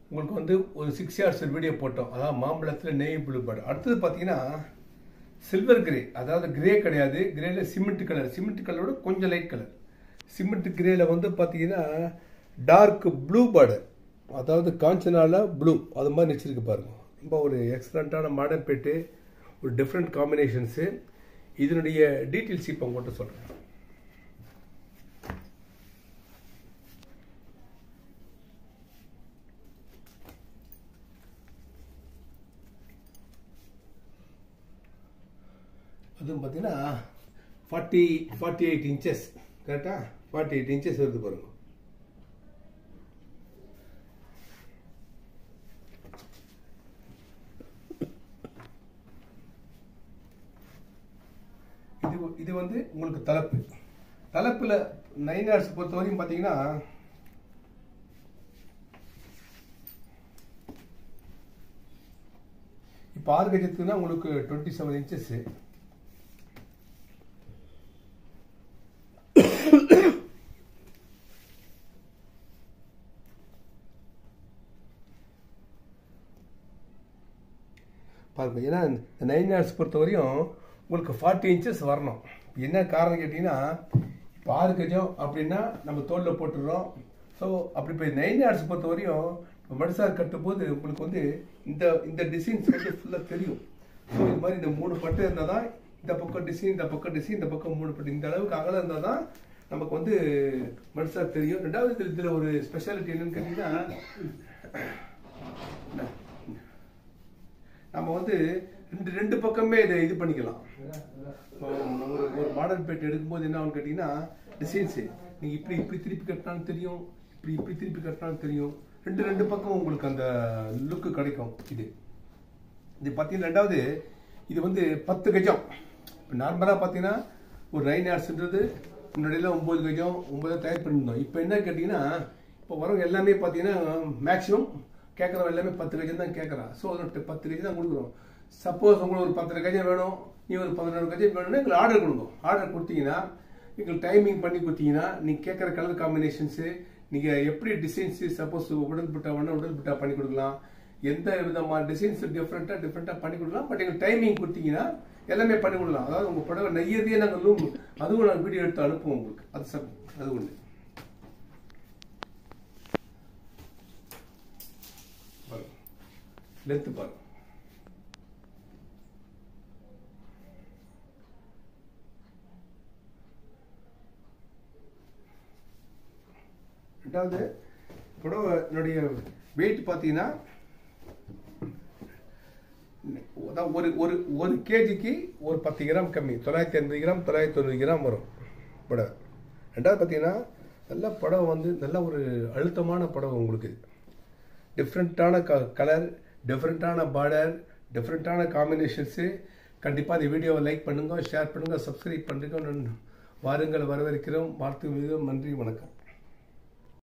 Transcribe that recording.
உங்களுக்கு வந்து ஒரு 6 hours வீடியோ போட்டோம். அதாவது மாம்பழத்தில் நேவி ப்ளூ பேர்டு. அடுத்தது பார்த்தீங்கன்னா சில்வர் கிரே, அதாவது கிரே கிடையாது, கிரேல சிமெண்ட் கலர், சிமெண்ட் கலரோட கொஞ்சம் லைட் கலர். சிமெண்ட் கிரேல வந்து பார்த்தீங்கன்னா டார்க் ப்ளூ பேர்டு, அதாவது காஞ்சனால ப்ளூ அது மாதிரி வச்சிருக்கு பாருங்க. ரொம்ப ஒரு எக்ஸலண்ட்டான மாடர்ன் பேட்டு, ஒரு டிஃப்ரெண்ட் காம்பினேஷன்ஸு. இதனுடைய டீட்டெயில்ஸ் இப்போ உங்கள்கிட்ட சொல்கிறேன். அதுவும் பார்த்தீங்கன்னா 48 inches, கரெக்டா? 48 inches வருது பாருங்க. இது வந்து உங்களுக்கு தலைப்புல 9 hours பொறுத்த வரையும் பார்த்தீங்கன்னா இப்போ 6 கஜத்துக்குன்னா உங்களுக்கு 27 inches. பாருங்க, ஏன்னா இந்த 9 hours பொறுத்த வரையும் உங்களுக்கு 40 inches வரணும். என்ன காரணம் கேட்டீங்கன்னா, இப்போ 6 கஜம் அப்படின்னா நம்ம தோலில் போட்டுடுறோம். ஸோ அப்படி இப்போ 9 hours பொறுத்த வரையும் மடிசார் கட்டும் போது உங்களுக்கு வந்து இந்த டிசைன்ஸ் வந்து ஃபுல்லாக தெரியும். ஸோ இது மாதிரி இந்த 3 பட்டு இருந்தால் தான் இந்த பக்கம் டிசைன், இந்த பக்கம் டிசைன், இந்த பக்கம் 3 பட்டு, இந்த அளவுக்கு அகலம் இருந்தால் தான் நமக்கு வந்து மடிசார் தெரியும். ரெண்டாவது இதில் ஒரு ஸ்பெஷாலிட்டி என்னன்னு கேட்டீங்கன்னா, நம்ம வந்து ரெண்டு பக்கமே இதை இது பண்ணிக்கலாம். ஒரு மாடல் பேட் எடுக்கும்போது என்ன ஆகும் கேட்டீங்கன்னா, டிசைன்ஸு நீங்கள் இப்படி திருப்பி கட்டினாலும் தெரியும், இப்படி திருப்பி கட்டினாலும் தெரியும். ரெண்டு பக்கம் உங்களுக்கு அந்த லுக்கு கிடைக்கும். இது பார்த்தீங்கன்னா ரெண்டாவது இது வந்து 10 கஜம். இப்போ நார்மலாக பார்த்தீங்கன்னா ஒரு 9 hours முன்னாடியில் 9 கஜம் 9 தயார் பண்ணியிருந்தோம். இப்போ என்ன கேட்டிங்கன்னா, இப்போ வரவங்க எல்லாமே பார்த்தீங்கன்னா மேக்ஸிமம் கேட்குறவங்க எல்லாமே 10 கஜம் தான் கேட்குறான். ஸோ அதோட 10 கஜம் தான் கொடுக்குறோம். சப்போஸ் உங்களுக்கு ஒரு 10 கஜம் வேணும், நீ ஒரு 11 கஜம் வேணும்னா எங்களுக்கு ஆர்டர் கொடுங்க. ஆர்டர் கொடுத்தீங்கன்னா எங்களுக்கு டைமிங் பண்ணி கொடுத்தீங்கன்னா நீங்கள் கேட்குற கலர் காம்பினேஷன்ஸு, நீங்கள் எப்படி டிசைன்ஸு, சப்போஸ் உடல் புட்டா பண்ணி கொடுக்கலாம். எந்த விதமான டிசைன்ஸ் டிஃப்ரெண்ட்டாக பண்ணி கொடுக்கலாம். பட் எங்களுக்கு டைமிங் கொடுத்தீங்கன்னா எல்லாமே பண்ணி கொடுக்கலாம். அதாவது உங்கள் புடவை நெய்யறதே நாங்கள் அதுவும் நாங்கள் வீடியோ எடுத்து அனுப்புவோம் உங்களுக்கு. அது ஒன்று. லென்த்து பாருங்க. ரெண்டாவது புடவைனுடைய வெயிட் பார்த்தீங்கன்னா ஒரு கேஜிக்கு ஒரு 10 கிராம் கம்மி, 980 கிராம் 990 கிராம் வரும் புடவை. ரெண்டாவது பார்த்தீங்கன்னா நல்ல புடவை வந்து நல்ல ஒரு அழுத்தமான புடவை. உங்களுக்கு டிஃப்ரெண்ட்டான கலர், டிஃப்ரெண்ட்டான பார்டர், டிஃப்ரெண்ட்டான காம்பினேஷன்ஸு. கண்டிப்பாக இந்த வீடியோவை லைக் பண்ணுங்கள், ஷேர் பண்ணுங்கள், சப்ஸ்கிரைப் பண்ணுங்கள். வாருங்கள், வரவேற்கிறோம். வாழ்த்து மிகவும் நன்றி, வணக்கம்.